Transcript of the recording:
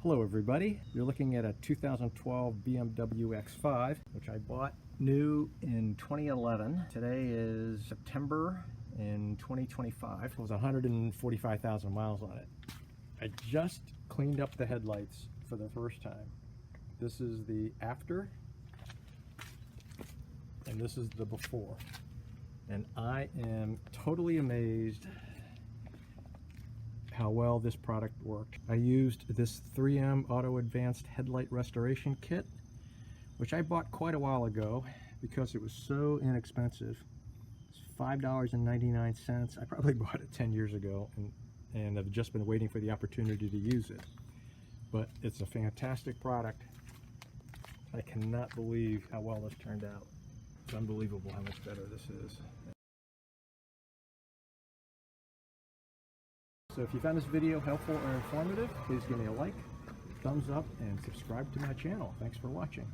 Hello everybody, you're looking at a 2012 BMW X5 which I bought new in 2011. Today is September in 2025. It was 145,000 miles on it. I just cleaned up the headlights for the first time. This is the after and this is the before, and I am totally amazed how well this product worked. I used this 3M Auto Advanced Headlight Restoration Kit, which I bought quite a while ago because it was so inexpensive. It's $5.99. I probably bought it 10 years ago and I've just been waiting for the opportunity to use it. But it's a fantastic product. I cannot believe how well this turned out. It's unbelievable how much better this is. So if you found this video helpful or informative, please give me a like, thumbs up, and subscribe to my channel. Thanks for watching.